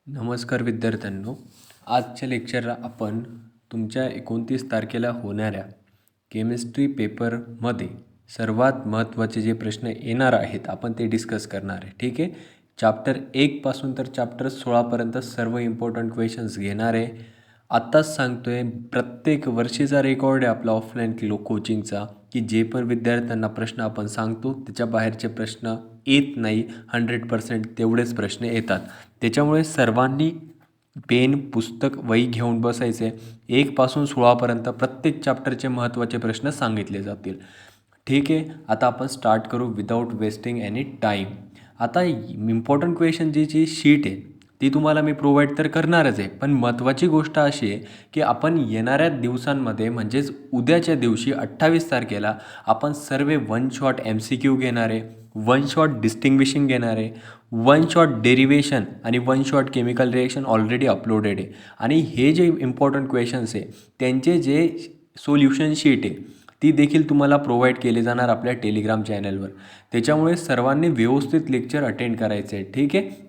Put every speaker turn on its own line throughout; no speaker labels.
नमस्कार विद्यार्थ्यांनो. आजच्या लेक्चरला आपण तुमच्या 29 तारखेला होणाऱ्या केमिस्ट्री पेपरमध्ये सर्वात महत्त्वाचे जे प्रश्न येणार आहेत आपण ते डिस्कस करणार आहे. ठीक आहे. चॅप्टर 1 पासून तर चॅप्टर 16 सर्व इम्पॉर्टंट क्वेश्चन्स घेणार आहे. आत्ताच सांगतो आहे, प्रत्येक वर्षीचा रेकॉर्ड आहे आपला ऑफलाईन कोचिंगचा, की जे पण विद्यार्थ्यांना प्रश्न आपण सांगतो त्याच्या बाहेरचे प्रश्न येत नाही. 100% तेवढेच प्रश्न येतात. त्याच्यामुळे सर्वांनी पेन पुस्तक वही घेऊन बसायचे. 1 पासून 16 प्रत्येक चॅप्टरचे महत्त्वाचे प्रश्न सांगितले जातील. ठीक आहे. आता आपण स्टार्ट करू विदाऊट वेस्टिंग एनी टाईम. आता इम्पॉर्टंट क्वेश्चन जी शीट आहे ती तुम्हाला मी प्रोव्हाइड तर करणारच आहे, पण महत्त्वाची गोष्ट अशी आहे की आपण येणाऱ्या दिवसांमध्ये म्हणजेच उद्याच्या दिवशी 28 तारखेला आपण सर्व वन शॉट MCQ घेणार आहे, वन शॉट डिस्टिंग्विशिंग घेणार आहे, वन शॉट डेरिवेशन आणि one shot chemical reaction already uploaded आहे. आणि हे जे इम्पॉर्टंट क्वेश्चन्स आहे त्यांचे जे सोल्युशन शीट आहे ती देखील तुम्हाला प्रोव्हाइड केली जाणार आपल्या टेलिग्राम चॅनलवर. त्याच्यामुळे सर्वांनी व्यवस्थित लेक्चर अटेंड करायचे आहे. ठीक आहे.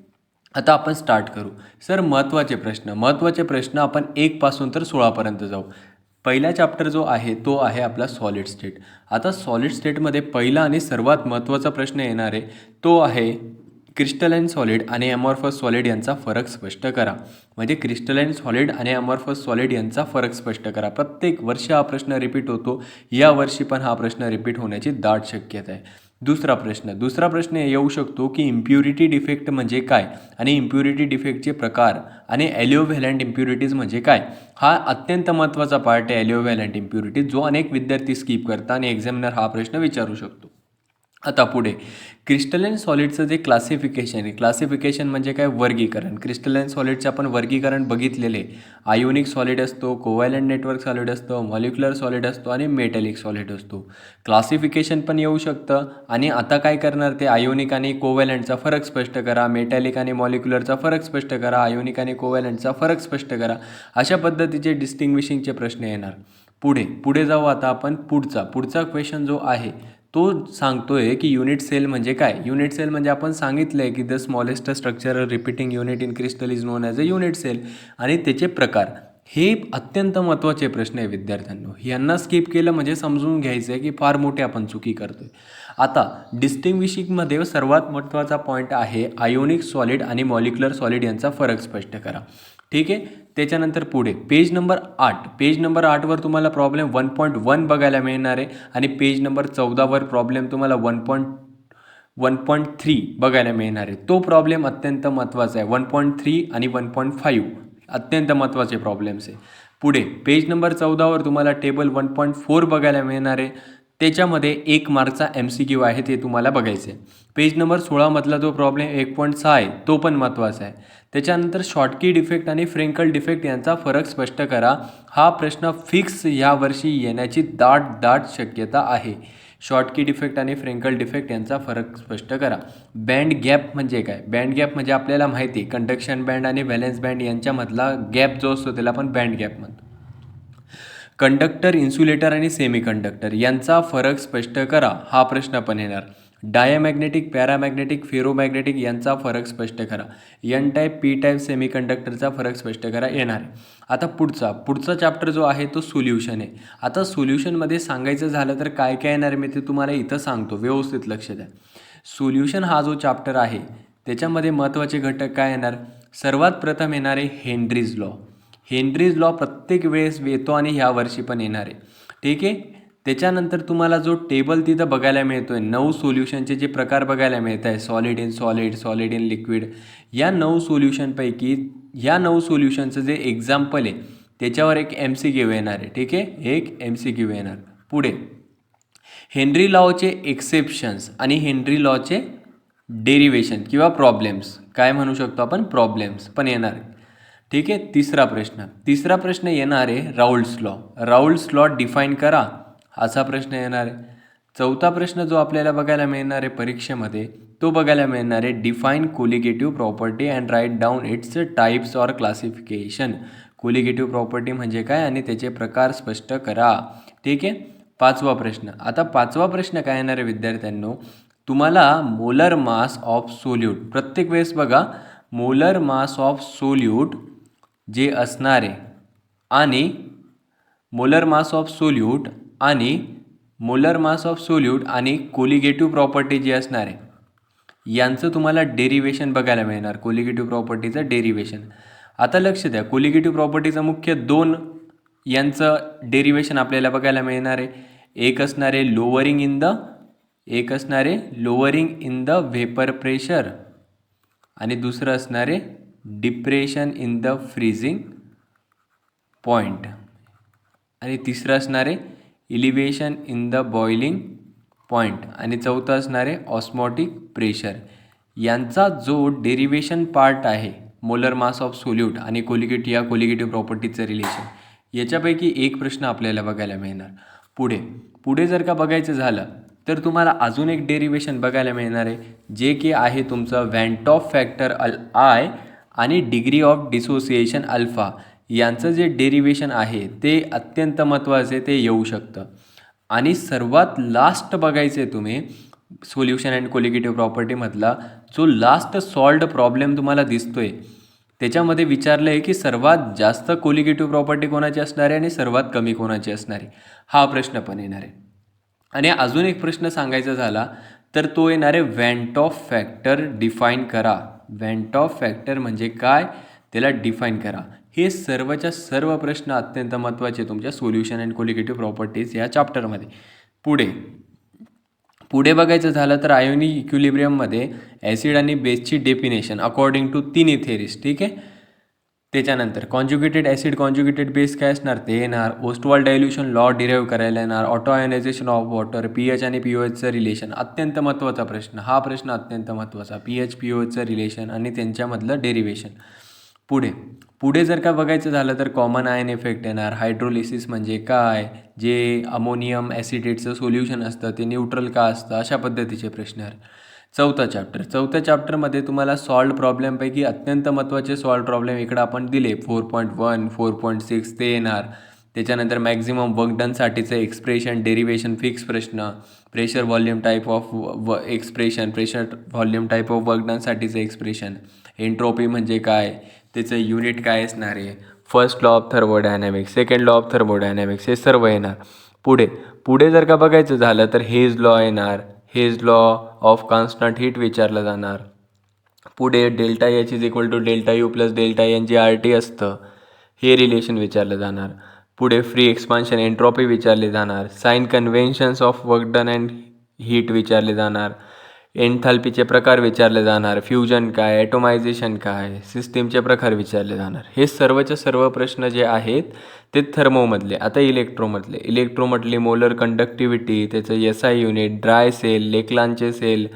आता आपण स्टार्ट करू. सर, महत्त्वाचे प्रश्न आपण 1 पासून तर 16 जाऊ. पहिला चॅप्टर जो आहे तो आहे आपला सॉलिड स्टेट. आता सॉलिड स्टेटमध्ये पहिला आणि सर्वात महत्त्वाचा प्रश्न येणार आहे तो आहे क्रिस्टलाइन सॉलिड आणि ॲमॉर्फस सॉलिड यांचा फरक स्पष्ट करा. म्हणजे क्रिस्टलाइन सॉलिड आणि ॲमॉर्फस सॉलिड यांचा फरक स्पष्ट करा. प्रत्येक वर्षी हा प्रश्न रिपीट होतो. या वर्षी पण हा प्रश्न रिपीट होण्याची दाट शक्यता आहे. दुसरा प्रश्न येऊ शकतो की इम्प्युरिटी डिफेक्ट म्हणजे काय आणि इम्प्युरिटी डिफेक्टचे प्रकार आणि ॲलिओव्हॅलंट इम्प्युरिटीज म्हणजे काय. हा अत्यंत महत्त्वाचा पार्ट आहे ॲलिओव्हॅलंट इम्प्युरिटीज, जो अनेक विद्यार्थी स्किप करतात आणि एक्झामिनर हा प्रश्न विचारू शकतो. आता पुढे क्रिस्टलाइन सॉलिडचं जे क्लासिफिकेशन आहे, क्लासिफिकेशन म्हणजे काय, वर्गीकरण. क्रिस्टलाइन सॉलिडचं आपण वर्गीकरण बघितलेले. आयोनिक सॉलिड असतो, कोव्हॅलंट नेटवर्क सॉलिड असतो, मॉलिक्युलर सॉलिड असतो आणि मेटॅलिक सॉलिड असतो. क्लासिफिकेशन पण येऊ शकतं. आणि आता काय करणार ते आयोनिक आणि कोव्हॅलंटचा फरक स्पष्ट करा, मेटॅलिक आणि मॉलिक्युलरचा फरक स्पष्ट करा, आयोनिक आणि कोव्हॅलंटचा फरक स्पष्ट करा. अशा पद्धतीचे डिस्टिंग्विशिंगचे प्रश्न येणार. पुढे जाऊ. आता आपण पुढचा क्वेश्चन जो आहे तो सांगतोय की युनिट सेल म्हणजे काय. युनिट सेल म्हणजे आपण सांगितलं आहे की the smallest structural repeating unit in crystal is known as a unit cell. आणि त्याचे प्रकार हे अत्यंत महत्त्वाचे प्रश्न आहे विद्यार्थ्यांनो. यांना स्किप केलं म्हणजे समजून घ्यायचं आहे की फार मोठी आपण चुकी करतोय. आता डिस्टिंग्विशिंगमध्ये सर्वात महत्त्वाचा पॉईंट आहे आयोनिक सॉलिड आणि मॉलिक्युलर सॉलिड यांचा फरक स्पष्ट करा. ठीक आहे. त्याच्यानंतर पुढे पेज नंबर 8वर तुम्हाला प्रॉब्लेम 1.1 बघायला मिळणार आहे आणि पेज नंबर 14वर प्रॉब्लेम तुम्हाला 1.3 बघायला मिळणार आहे. तो प्रॉब्लेम अत्यंत महत्त्वाचा आहे. 1.3 आणि 1.5 अत्यंत महत्त्वाचे प्रॉब्लेम्स आहे. पुढे पेज नंबर 14वर तुम्हाला टेबल 1.4 बघायला मिळणार आहे. त्याच्यामध्ये 1 मार्कचा MCQ आहे, ते तुम्हाला बघायचं आहे. पेज नंबर 16मधला जो प्रॉब्लेम 1.6 आहे तो पण महत्त्वाचा आहे. त्याच्यानंतर शॉर्टकी डिफेक्ट आणि फ्रेंकल डिफेक्ट यांचा फरक स्पष्ट करा. हा प्रश्न फिक्स यावर्षी येण्याची दाट शक्यता आहे. शॉर्टकी डिफेक्ट आणि फ्रेंकल डिफेक्ट यांचा फरक स्पष्ट करा. बँड गॅप म्हणजे काय. बँड गॅप म्हणजे आपल्याला माहिती आहे कंडक्शन बँड आणि व्हॅलेन्स बँड यांच्यामधला गॅप जो असतो त्याला आपण बँड गॅप म्हणतो. कंडक्टर, इन्सुलेटर आणि सेमीकंडक्टर यांचा फरक स्पष्ट करा. हा प्रश्न पण येणार. डायमॅग्नेटिक, पॅरामॅग्नेटिक, फेरोमॅग्नेटिक यांचा फरक स्पष्ट करा. N टाईप, P टाईप सेमीकंडक्टरचा फरक स्पष्ट करा येणार आहे. आता पुढचा चॅप्टर जो आहे तो सोल्युशन आहे. आता सोल्युशनमध्ये सांगायचं झालं तर काय काय येणार मी ते तुम्हाला इथं सांगतो, व्यवस्थित लक्ष द्या. सोल्युशन हा जो चॅप्टर आहे त्याच्यामध्ये महत्त्वाचे घटक काय येणार. सर्वात प्रथम येणार आहे हेनरीज लॉ प्रत्येक वेळेस येतो आणि ह्या वर्षी पण येणार आहे. ठीक आहे. त्याच्यानंतर तुम्हाला जो टेबल तिथं बघायला मिळतो आहे, 9 सोल्युशनचे जे प्रकार बघायला मिळत आहे, solid in solid, solid in liquid, या 9 सोल्युशनपैकी ह्या 9 सोल्युशनचं जे एक्झाम्पल आहे त्याच्यावर एक MCQ येणार आहे. ठीक आहे. एक MCQ येणार. पुढे हेनरी लॉचे एक्सेप्शन्स आणि हेनरी लॉचे डेरिवेशन किंवा प्रॉब्लेम्स, काय म्हणू शकतो आपण, प्रॉब्लेम्स पण येणार आहे. ठीक आहे. तिसरा प्रश्न येणार आहे राऊल्स लॉ डिफाईन करा, असा प्रश्न येणार आहे. चौथा प्रश्न जो आपल्याला बघायला मिळणार आहे परीक्षेमध्ये तो बघायला मिळणार आहे define colligative property and write down its types or classification. Colligative property म्हणजे काय आणि त्याचे प्रकार स्पष्ट करा. ठीक आहे. पाचवा प्रश्न काय येणार आहे विद्यार्थ्यांनो, तुम्हाला मोलर मास ऑफ सोल्यूट, प्रत्येक वेळेस बघा मोलर मास ऑफ सोल्यूट जे असणारे आणि मोलर मास ऑफ सोल्यूट आणि कोलिगेटिव्ह प्रॉपर्टी जी असणार आहे यांचं तुम्हाला डेरिवेशन बघायला मिळणार. कोलिगेटिव्ह प्रॉपर्टीचं डेरिवेशन. आता लक्ष द्या, कोलिगेटिव्ह प्रॉपर्टीचं मुख्य दोन यांचं डेरिवेशन आपल्याला बघायला मिळणार आहे. एक असणारे lowering in the vapour pressure आणि दुसरं असणारे depression in the freezing point आणि तिसरं असणारे elevation in the boiling point आणि चौथं असणारे ऑस्मॉटिक प्रेशर. यांचा जो डेरिवेशन पार्ट आहे मोलर मास ऑफ सोल्यूट आणि कोलिगेटिव्ह प्रॉपर्टीचं रिलेशन, याच्यापैकी एक प्रश्न आपल्याला बघायला मिळणार. पुढे जर का बघायचं झालं तर तुम्हाला अजून एक डेरिवेशन बघायला मिळणार आहे, जे की आहे तुमचं वॅन टॉप फॅक्टर आय आणि डिग्री ऑफ डिसोसिएशन अल्फा. यांचं जे डेरिवेशन आहे ते अत्यंत महत्त्वाचे ते येऊ शकतं. आणि सर्वात लास्ट बघायचं आहे तुम्ही सोल्युशन अँड कोलिगेटिव्ह प्रॉपर्टीमधला जो लास्ट सॉल्व्ड प्रॉब्लेम तुम्हाला दिसतोय त्याच्यामध्ये विचारलं आहे की सर्वात जास्त कोलिगेटिव्ह प्रॉपर्टी कोणाची असणार आहे आणि सर्वात कमी कोणाची असणार आहे, हा प्रश्न पण येणार आहे. आणि अजून एक प्रश्न सांगायचा झाला तर तो येणार आहे वॅन ऑफ फॅक्टर डिफाईन करा. वॅन ऑफ फॅक्टर म्हणजे काय, त्याला डिफाईन करा. हे सर्वच्या सर्व प्रश्न अत्यंत महत्त्वाचे तुमच्या सोल्युशन अँड कोलिगेटिव्ह प्रॉपर्टीज या चॅप्टरमध्ये. पुढे बघायचं झालं तर आयोनिक इक्विलिब्रियममध्ये ॲसिड आणि बेसची डेफिनेशन अकॉर्डिंग टू तिन्ही थेरीज. ठीक आहे. त्याच्यानंतर कॉन्ज्युगेटेड ॲसिड कॉन्ज्युगेटेड बेस काय असणार ते येणार. ओस्टवॉल डायल्युशन लॉ डिराईव्ह करायला येणार. Auto ionization of water, pH आणि पीओएचचं रिलेशन अत्यंत महत्त्वाचा प्रश्न. हा प्रश्न अत्यंत महत्त्वाचा, पीएच पीओएचचं रिलेशन आणि त्यांच्यामधलं डेरिवेशन. पुढे जर का बघायचं झालं तर कॉमन आयन इफेक्ट येणार. हायड्रोलिसिस म्हणजे काय, जे अमोनियम ॲसिडेटचं सोल्युशन असतं ते न्यूट्रल का असतं, अशा पद्धतीचे प्रश्न आहे. चौथ्या चॅप्टरमध्ये तुम्हाला सॉल्व्ड प्रॉब्लेमपैकी अत्यंत महत्त्वाचे सॉल्व्ड प्रॉब्लेम इकडं आपण दिले 4.1, 4.6 ते येणार. त्याच्यानंतर मॅक्झिमम वर्क डनसाठीचं एक्सप्रेशन, डेरिवेशन फिक्स प्रश्न, pressure volume type of work डनसाठीचं एक्सप्रेशन, एंट्रोपी म्हणजे काय, त्याचं युनिट काय असणार आहे, first law of thermodynamics, second law of thermodynamics, हे सर्व येणार. पुढे जर का बघायचं झालं तर हेज लॉ येणार. Hess law of constant heat विचारलं जाणार. पुढे delta H is equal to delta U plus delta N G R T असतं, हे रिलेशन विचारलं जाणार. पुढे फ्री एक्सपान्शन एंट्रॉपी विचारली जाणार. Sign conventions of work done and heat विचारले जाणार. एन्थाल्पीचे प्रकार विचारले जाणार. फ्युजन काय, ॲटोमायझेशन काय, सिस्टीमचे प्रकार विचारले जाणार. हे सर्वच्या सर्व प्रश्न जे आहेत ते थर्मोमधले. आता इलेक्ट्रोमधले मोलर कंडक्टिव्हिटी, त्याचं SI unit, dry cell, Leclanche cell,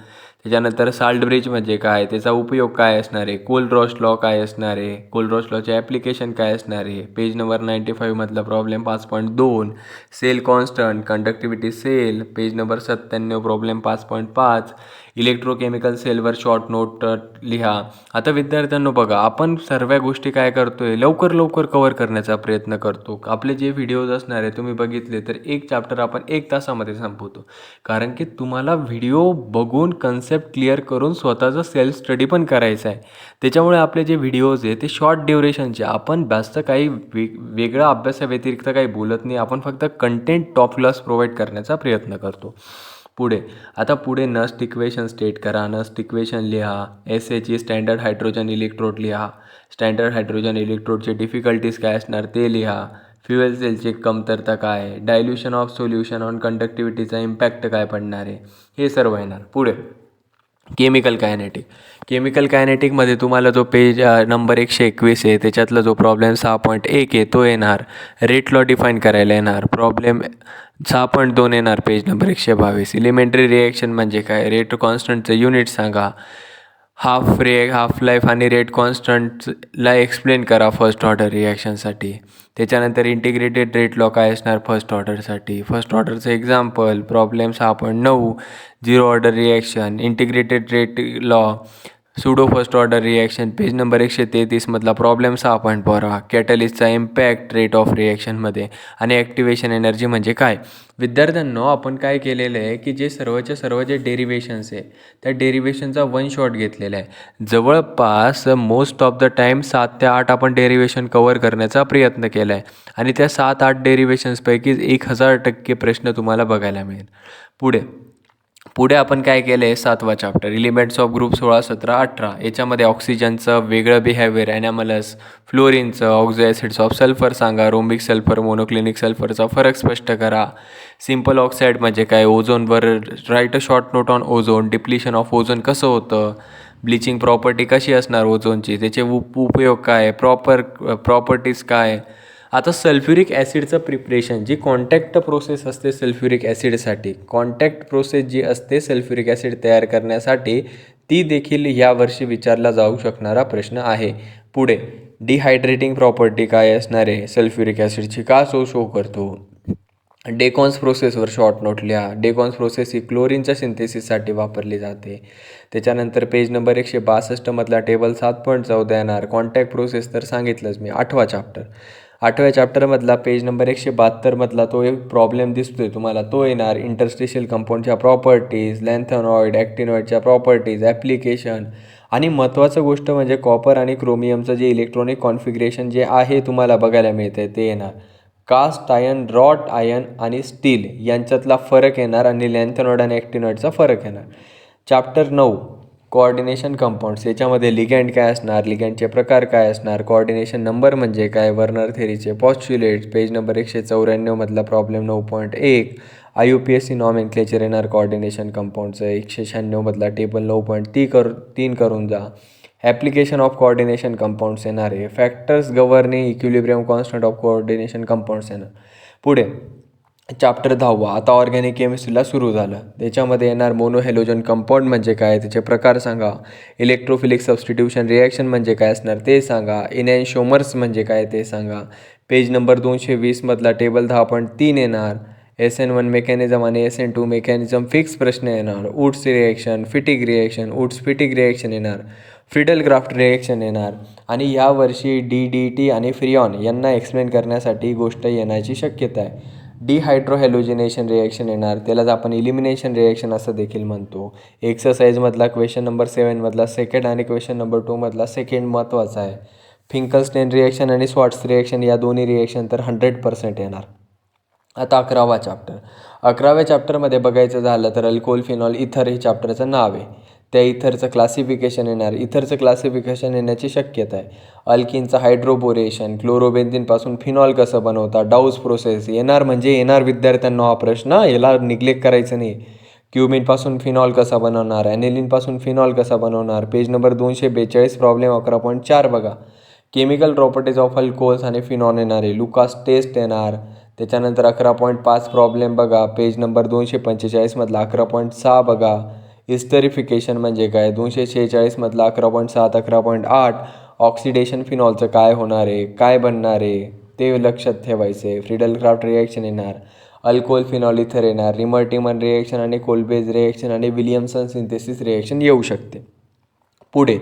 त्याच्यानंतर साल्ट ब्रिज म्हणजे काय, त्याचा उपयोग काय असणार आहे, कोल-रॉस लॉ काय असणार आहे, कोल-रॉस लॉचे ॲप्लिकेशन काय असणार आहे, पेज नंबर 95 मधला problem 5.2, cell constant, conductivity cell, page number 97 problem 5.5, electrochemical सेलवर शॉर्ट नोट लिहा. आता विद्यार्थ्यांनो बघा, आपण सर्व गोष्टी काय करतोय, लवकर कव्हर करण्याचा प्रयत्न करतो. आपले जे व्हिडिओज असणार आहे तुम्ही बघितले तर एक चॅप्टर आपण 1 तासामध्ये संपवतो, कारण की तुम्हाला व्हिडिओ बघून कन्सेप्ट क्लिअर करून स्वतःचा सेल्फ स्टडी पण करायचा आहे. त्याच्यामुळे आपले जे व्हिडिओज आहे ते शॉर्ट ड्युरेशनचे. आपण जास्त काही वेगळा अभ्यासाव्यतिरिक्त काही बोलत नाही, आपण फक्त कंटेंट टॉप क्लास प्रोव्हाइड करण्याचा प्रयत्न करतो. पुढे नस्ट इक्वेशन स्टेट करा, नस्ट इक्वेशन लिहा, SH स्टँडर्ड हायड्रोजन इलेक्ट्रोड लिहा, स्टँडर्ड हायड्रोजन इलेक्ट्रोडचे डिफिकल्टीज काय असणार ते लिहा, फ्युएल सेलची कमतरता काय, डायल्युशन ऑफ सोल्युशन ऑन कंडक्टिव्हिटीचा इम्पॅक्ट काय पडणार आहे, हे सर्व येणार. पुढे केमिकल कायनेटिकमध्ये तुम्हाला जो पेज नंबर 121 आहे त्याच्यातला जो प्रॉब्लेम 6.1 आहे तो येणार. रेट लॉ डिफाईन करायला येणार. प्रॉब्लेम 6.2 येणार पेज नंबर 122. इलिमेंटरी रिॲक्शन म्हणजे काय, रेट कॉन्स्टंटचं युनिट सांगा, हाफ लाईफ आणि रेट कॉन्स्टंटला एक्सप्लेन करा फर्स्ट ऑर्डर रिॲक्शनसाठी. त्याच्यानंतर इंटिग्रेटेड रेट लॉ काय असणार फर्स्ट ऑर्डरसाठी, फर्स्ट ऑर्डरचं example, problem 6.9, zero order reaction, integrated rate law pseudo first order reaction page number 133 मधला प्रॉब्लेम 6.12 कॅटलिस्टचा इम्पॅक्ट रेट ऑफ रिॲक्शनमध्ये आणि ॲक्टिवेशन एनर्जी म्हणजे काय. विद्यार्थ्यांनो, आपण काय केलेलं आहे की जे सर्वच्या सर्व जे डेरिवेशन्स आहे त्या डेरिवेशनचा वन शॉट घेतलेला आहे. जवळपास मोस्ट ऑफ द टाईम 7 ते 8 आपण डेरिवेशन कवर करण्याचा प्रयत्न केला आहे आणि त्या 7-8 डेरिवेशन्सपैकी 1000% प्रश्न तुम्हाला बघायला मिळेल. पुढे आपण काय केलं आहे, 7वा चॅप्टर एलिमेंट्स ऑफ ग्रुप 16, 17, 18 याच्यामध्ये ऑक्सिजनचं वेगळं बिहेवियर, ॲनॅमलस, फ्लोरिनचं, ऑक्झो ॲसिड्स ऑफ सल्फर सांगा, रोम्बिक सल्फर, मोनोक्लिनिक सल्फरचा फरक स्पष्ट करा, सिम्पल ऑक्साईड म्हणजे काय, ओझोनवर write a short note on ozone, depletion of ozone कसं होतं, ब्लिचिंग प्रॉपर्टी कशी असणार ओझोनची, त्याचे उपयोग काय, प्रॉपर्टीज काय. आता सल्फ्युरिक ॲसिडचं प्रिपरेशन, जी कॉन्टॅक्ट प्रोसेस असते सल्फ्युरिक ॲसिडसाठी, कॉन्टॅक्ट प्रोसेस जी असते सल्फ्युरिक ॲसिड तयार करण्यासाठी, ती देखील यावर्षी विचारला जाऊ शकणारा प्रश्न आहे. पुढे डिहायड्रेटिंग प्रॉपर्टी काय असणार आहे सल्फ्युरिक ॲसिडची, का शो करतो. डेकॉन्स प्रोसेसवर शॉर्ट नोट लिहा. डेकॉन्स प्रोसेस ही क्लोरीनच्या सिंथेसिससाठी वापरली जाते. त्याच्यानंतर पेज नंबर 162 टेबल 7.14 येणार. कॉन्टॅक्ट प्रोसेस तर सांगितलंच मी. 8व्या चॅप्टरमधला पेज नंबर 172 तो एक प्रॉब्लेम दिसतोय तुम्हाला, तो येणार. इंटरस्टिशियल कंपाऊंडच्या प्रॉपर्टीज, लॅन्थेनॉइड, ॲक्टिनॉइडच्या प्रॉपर्टीज, ॲप्लिकेशन आणि महत्त्वाचं गोष्ट म्हणजे कॉपर आणि क्रोमियमचं जे इलेक्ट्रॉनिक कॉन्फिगरेशन जे आहे तुम्हाला बघायला मिळतं ते येणार. कास्ट आयन, रॉट आयन आणि स्टील यांच्यातला फरक येणार आणि लॅन्थेनॉइड आणि ॲक्टिनॉइडचा फरक येणार. चॅप्टर 9 कोऑर्डिनेशन कंपाऊंड्स, याच्यामध्ये लिगँड काय असणार, लिगँडचे प्रकार काय असणार, कोऑर्डिनेशन नंबर म्हणजे काय, वर्नर थेरीचे postulates, page number 194 problem 9.1. IUPAC nomenclature येणार कोऑर्डिनेशन कंपाऊंडचं. 196 टेबल 9.3 करून जा. ॲप्लिकेशन ऑफ कोऑर्डिनेशन कंपाऊंड्स येणार आहे. Factors governing equilibrium constant of coordination compounds येणार. पुढे चॅप्टर 10 आता ऑर्गॅनिक केमिस्ट्रीला सुरू झालं. त्याच्यामध्ये येणार मोनोहॅलोजन कंपाऊंड म्हणजे काय, त्याचे प्रकार सांगा. इलेक्ट्रोफिलिक सबस्टिट्यूशन रिॲक्शन म्हणजे काय असणार ते सांगा. इनॅन्शोमर्स म्हणजे काय ते सांगा. पेज नंबर 220 टेबल 10.3 येणार. SN1 मेकॅनिझम आणि SN2 मेकॅनिझम फिक्स प्रश्न येणार. Wurtz reaction, Fittig reaction, Wurtz Fittig reaction येणार. फ्रिडल क्राफ्ट रिॲक्शन येणार. आणि यावर्षी DDT आणि फ्रिऑन यांना एक्सप्लेन करण्यासाठी गोष्ट येण्याची शक्यता आहे. डिहायड्रोहॅलोजिनेशन रिॲक्शन येणार, त्यालाच आपण इलिमिनेशन रिॲक्शन असं देखील म्हणतो. एक्सरसाइजमधला क्वेश्चन नंबर 7 सेकंड आणि क्वेश्चन नंबर 2 सेकंड महत्त्वाचा आहे. फिंकलस्टेन रिॲक्शन आणि स्वॉट्स रिॲक्शन या दोन्ही रिॲक्शन तर 100% येणार. आता 11व्या चॅप्टरमध्ये बघायचं झालं तर अल्कोहोल, फिनॉल, इथर हे चॅप्टरचं नाव आहे. त्या इथरचं क्लासिफिकेशन येणार. इथरचं क्लासिफिकेशन येण्याची शक्यता आहे. अल्किनचं हायड्रोबोरेशन, क्लोरोबेन्झिनपासून फिनॉल कसं बनवतात, डाऊस प्रोसेस येणार म्हणजे येणार विद्यार्थ्यांना हा प्रश्न, याला निग्लेक्ट करायचं नाही. क्युमिनपासून फिनॉल कसा बनवणार, ॲनिलिनपासून फिनॉल कसा बनवणार. पेज नंबर 242 प्रॉब्लेम 11.4 बघा. केमिकल प्रॉपर्टीज ऑफ अल्कोहोल्स आणि फिनॉल येणार आहे. लुकास टेस्ट येणार. त्याच्यानंतर 11.5 प्रॉब्लेम बघा. पेज नंबर 245 11.6 बघा. हिस्टरिफिकेशन म्हणजे काय, 246 11.7 11.8 ऑक्सिडेशन फिनॉलचं काय होणार आहे, काय बनणार आहे ते लक्षात ठेवायचं आहे. फ्रिडल क्राफ्ट रिॲक्शन येणार. अल्कोहोल, फिनॉल, इथर येणार. रिमर्टिमन रिॲक्शन आणि कोलबेज रिॲक्शन आणि विलियमसन सिंथेसिस रिॲक्शन येऊ शकते. पुढे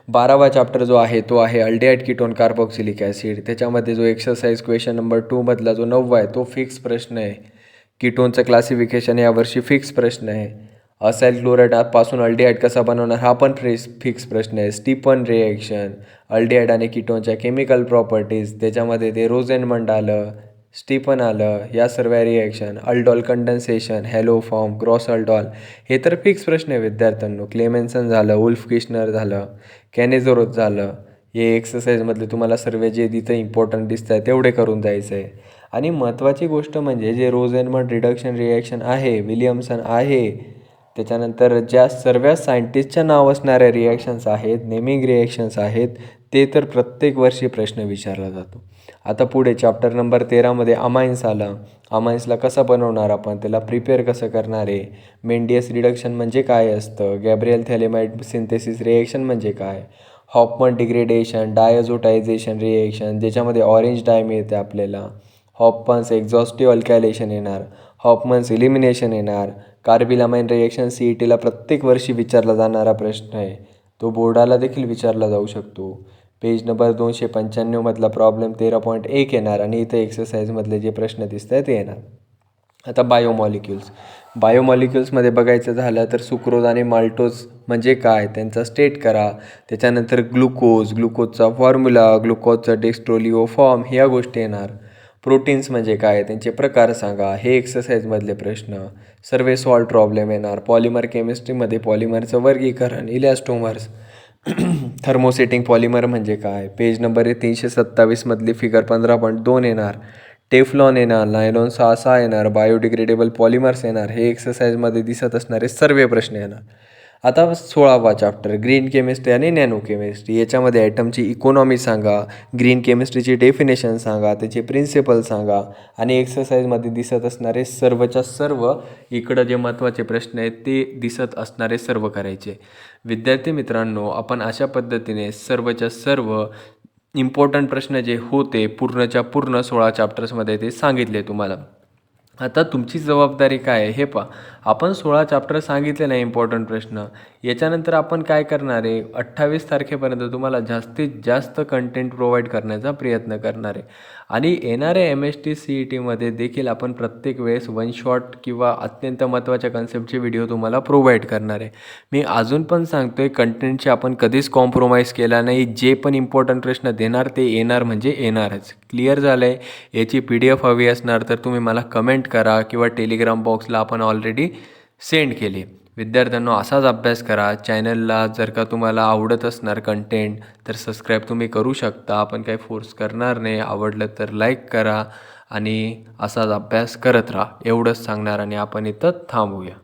12वा चॅप्टर जो आहे तो आहे अल्डिहाइड कीटोन कार्बोक्सिलिक ॲसिड. त्याच्यामध्ये जो एक्सरसाइज क्वेश्चन नंबर 2 जो 9वा आहे तो फिक्स प्रश्न आहे. कीटोनचं क्लासिफिकेशन यावर्षी फिक्स प्रश्न आहे. असाइल क्लोराईडपासून अल्डिहाइड कसा बनवणार हा पण फिक्स प्रश्न आहे. स्टीफन रिॲक्शन, अल्डिहाइड आणि कीटोनच्या केमिकल प्रॉपर्टीज, त्याच्यामध्ये ते रोझेनमंड आलं, स्टीफन आलं, या सर्व reaction. Aldol condensation, hello form, cross aldol हे तर फिक्स प्रश्न आहे विद्यार्थ्यांनो. क्लेमेन्सन झालं, उल्फ किश्नर झालं, कॅनेझोरोस झालं. हे एक्सरसाइजमधले तुम्हाला सर्व जे तिथं इम्पॉर्टंट दिसत आहे तेवढे करून जायचं आहे. आणि महत्त्वाची गोष्ट म्हणजे जे रोझेनमंड रिडक्शन रिॲक्शन आहे, विलियमसन आहे, त्याच्यानंतर ज्या सर्व सायंटिस्टच्या नाव असणाऱ्या रिॲक्शन्स आहेत, नेमिंग रिॲक्शन्स आहेत, ते तर प्रत्येक वर्षी प्रश्न विचारला जातो. आता पुढे चॅप्टर नंबर 13 अमाइन्स आलं. अमाइन्सला कसं बनवणार आपण, त्याला प्रिपेअर कसं करणार आहे. मेंडियस रिडक्शन म्हणजे काय असतं, गॅब्रियल थॅलेमाइड सिंथेसिस रिॲक्शन म्हणजे काय, हॉफमन डिग्रेडेशन, डायझोटायझेशन रिॲक्शन ज्याच्यामध्ये ऑरेंज डाय मिळते आपल्याला, हॉफमन्स एक्झॉस्टिव्ह अल्कायलेशन येणार, हॉफमन्स इलिमिनेशन येणार. कार्बिलामाइन रिॲक्शन CETला प्रत्येक वर्षी विचारला जाणारा प्रश्न आहे. तो बोर्डाला देखील विचारला जाऊ शकतो. पेज नंबर 295 मधला प्रॉब्लेम 13.1 येणार आणि इथे एक्सरसाइजमधले जे प्रश्न दिसत आहेत ते येणार. आता बायोमॉलिक्युल्समध्ये बघायचं झालं तर सुक्रोज आणि माल्टोज म्हणजे काय त्यांचा स्टेट करा. त्याच्यानंतर ग्लुकोजचा फॉर्म्युला, ग्लुकोजचा डेक्स्ट्रोलिओ फॉर्म ह्या गोष्टी येणार. प्रोटीन्स म्हणजे काय त्यांचे प्रकार सांगा, हे एक्सरसाइजमधले प्रश्न. सर्वे सॉल्ट प्रॉब्लेम येणार. पॉलिमर केमिस्ट्रीमध्ये पॉलिमरचं वर्गीकरण, इलॅस्टोमर्स. थर्मोसेटिंग पॉलिमर म्हणजे काय, पेज नंबर 327 मधली फिगर 15.2 येणार. टेफ्लॉन येणार, नायलॉन 6 येणार, बायोडिग्रेडेबल पॉलिमर्स येणार. हे एक्सरसाइजमध्ये दिसत असणारे सर्व प्रश्न येणार. आता 16वा चॅप्टर ग्रीन केमिस्ट्री आणि नॅनो केमिस्ट्री. याच्यामध्ये ॲटमची इकॉनॉमी सांगा, ग्रीन केमिस्ट्रीची डेफिनेशन सांगा, त्याचे प्रिन्सिपल सांगा आणि एक्सरसाइजमध्ये दिसत असणारे सर्वच्या सर्व इकडं जे महत्त्वाचे प्रश्न आहेत ते दिसत असणारे सर्व करायचे. विद्यार्थी मित्रांनो, आपण अशा पद्धतीने सर्वच्या सर्व इम्पॉर्टंट प्रश्न जे होते पूर्णच्या पूर्ण 16 चॅप्टर्समध्ये ते सांगितले तुम्हाला. आता तुमची जबाबदारी काय आहे हे पहा. आपण 16 चॅप्टर सांगितले नाही इम्पॉर्टंट प्रश्न. याच्यानंतर आपण काय करणार आहे, 28 तारखेपर्यंत तुम्हाला जास्तीत जास्त कंटेंट प्रोव्हाइड करण्याचा प्रयत्न करणार आहे. आणि येणाऱ्या MST-CETमध्ये देखील आपण प्रत्येक वेळेस वन शॉट किंवा अत्यंत महत्त्वाच्या कन्सेप्टचे व्हिडिओ तुम्हाला प्रोव्हाइड करणार आहे. मी अजून पण सांगतो आहे, कंटेंटचे आपण कधीच कॉम्प्रोमाइज केला नाही. जे पण इम्पॉर्टंट प्रश्न देणार ते येणार म्हणजे येणारच. क्लिअर झालं आहे. याची PDF हवी असणार तर तुम्ही मला कमेंट करा किंवा टेलिग्राम बॉक्सला आपण ऑलरेडी सेंड केले. विद्यार्थ्यांनो, असाच अभ्यास करा. चॅनलला जर का तुम्हाला आवडत असणार कंटेंट तर सबस्क्राईब तुम्ही करू शकता. आपण काही फोर्स करणार नाही. आवडलं तर लाईक करा आणि असाच अभ्यास करत राहा, एवढंच सांगणार आणि आपण इथं थांबूया.